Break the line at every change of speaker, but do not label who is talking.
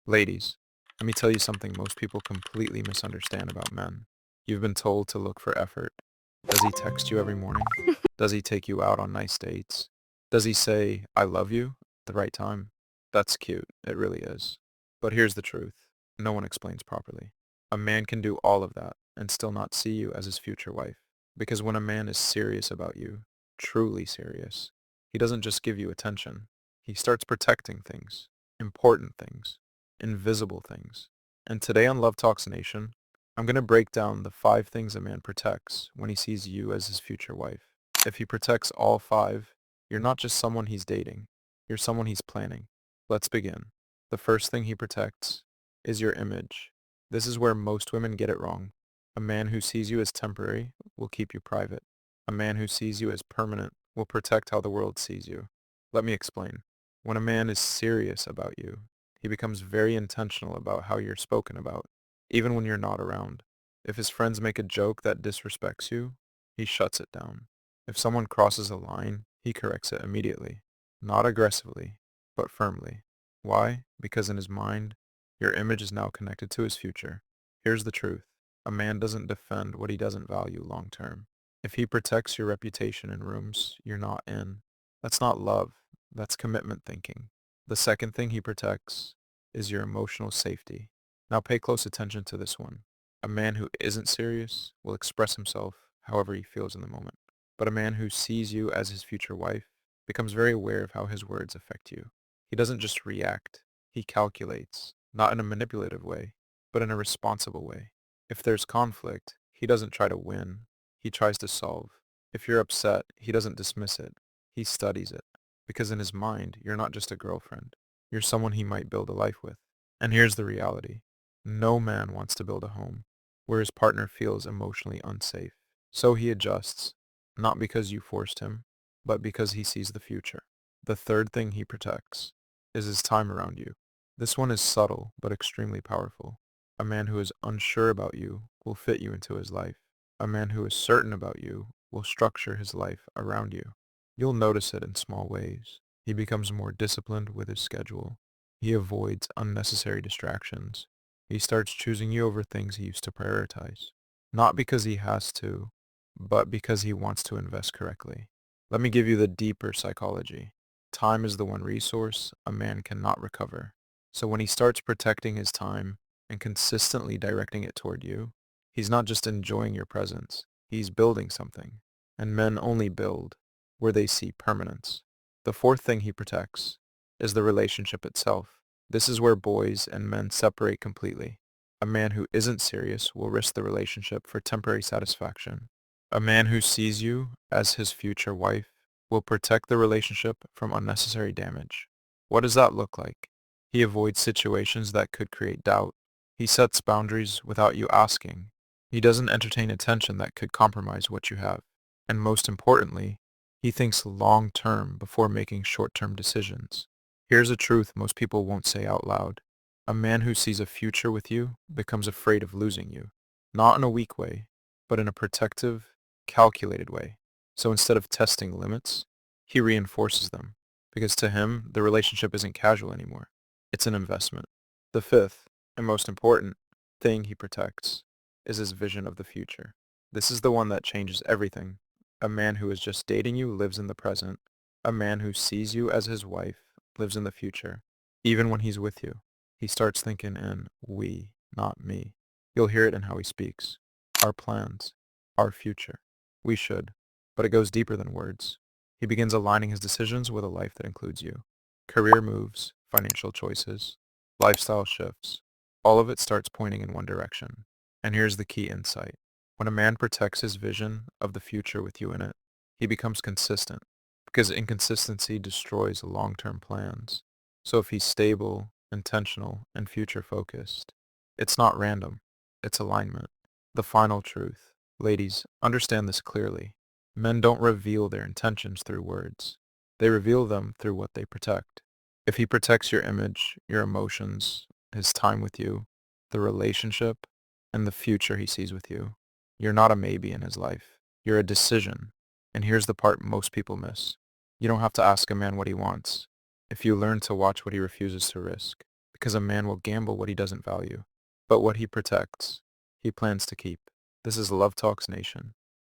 Ladies, let me tell you something most people completely misunderstand about men. You've been told to look for effort. Does he text you every morning? Does he take you out on nice dates? Does he say, I love you, at the right time? That's cute. It really is. But here's the truth. No one explains properly. A man can do all of that and still not see you as his future wife. Because when a man is serious about you, truly serious, he doesn't just give you attention. He starts protecting things, important things, invisible things. And today on Love Talks Nation, I'm going to break down the 5 things a man protects when he sees you as his future wife. If he protects all 5, you're not just someone he's dating, you're someone he's planning. Let's begin. The first thing he protects is your image. This is where most women get it wrong. A man who sees you as temporary will keep you private. A man who sees you as permanent will protect how the world sees you. Let me explain. When a man is serious about you, he becomes very intentional about how you're spoken about, even when you're not around. If his friends make a joke that disrespects you, he shuts it down. If someone crosses a line, he corrects it immediately. Not aggressively, but firmly. Why? Because in his mind, your image is now connected to his future. Here's the truth. A man doesn't defend what he doesn't value long term. If he protects your reputation in rooms you're not in, that's not love. That's commitment thinking. The second thing he protects is your emotional safety. Now pay close attention to this one. A man who isn't serious will express himself however he feels in the moment. But a man who sees you as his future wife becomes very aware of how his words affect you. He doesn't just react. He calculates, not in a manipulative way, but in a responsible way. If there's conflict, he doesn't try to win. He tries to solve. If you're upset, he doesn't dismiss it. He studies it. Because in his mind, you're not just a girlfriend. You're someone he might build a life with. And here's the reality. No man wants to build a home where his partner feels emotionally unsafe. So he adjusts, not because you forced him, but because he sees the future. The third thing he protects is his time around you. This one is subtle, but extremely powerful. A man who is unsure about you will fit you into his life. A man who is certain about you will structure his life around you. You'll notice it in small ways. He becomes more disciplined with his schedule. He avoids unnecessary distractions. He starts choosing you over things he used to prioritize. Not because he has to, but because he wants to invest correctly. Let me give you the deeper psychology. Time is the one resource a man cannot recover. So when he starts protecting his time and consistently directing it toward you, he's not just enjoying your presence, he's building something. And men only build where they see permanence. The fourth thing he protects is the relationship itself. This is where boys and men separate completely. A man who isn't serious will risk the relationship for temporary satisfaction. A man who sees you as his future wife will protect the relationship from unnecessary damage. What does that look like? He avoids situations that could create doubt. He sets boundaries without you asking. He doesn't entertain attention that could compromise what you have. And most importantly, he thinks long-term before making short-term decisions. Here's a truth most people won't say out loud. A man who sees a future with you becomes afraid of losing you. Not in a weak way, but in a protective, calculated way. So instead of testing limits, he reinforces them. Because to him, the relationship isn't casual anymore. It's an investment. The fifth, and most important, thing he protects is his vision of the future. This is the one that changes everything. A man who is just dating you lives in the present. A man who sees you as his wife lives in the future. Even when he's with you, he starts thinking in we, not me. You'll hear it in how he speaks. Our plans, our future. We should. But it goes deeper than words. He begins aligning his decisions with a life that includes you. Career moves, financial choices, lifestyle shifts. All of it starts pointing in one direction. And here's the key insight. When a man protects his vision of the future with you in it, he becomes consistent, because inconsistency destroys long-term plans. So if he's stable, intentional, and future-focused, it's not random, it's alignment. The final truth. Ladies, understand this clearly. Men don't reveal their intentions through words. They reveal them through what they protect. If he protects your image, your emotions, his time with you, the relationship, and the future he sees with you, you're not a maybe in his life. You're a decision. And here's the part most people miss. You don't have to ask a man what he wants if you learn to watch what he refuses to risk. because a man will gamble what he doesn't value, but what he protects, he plans to keep. This is Love Talks Nation.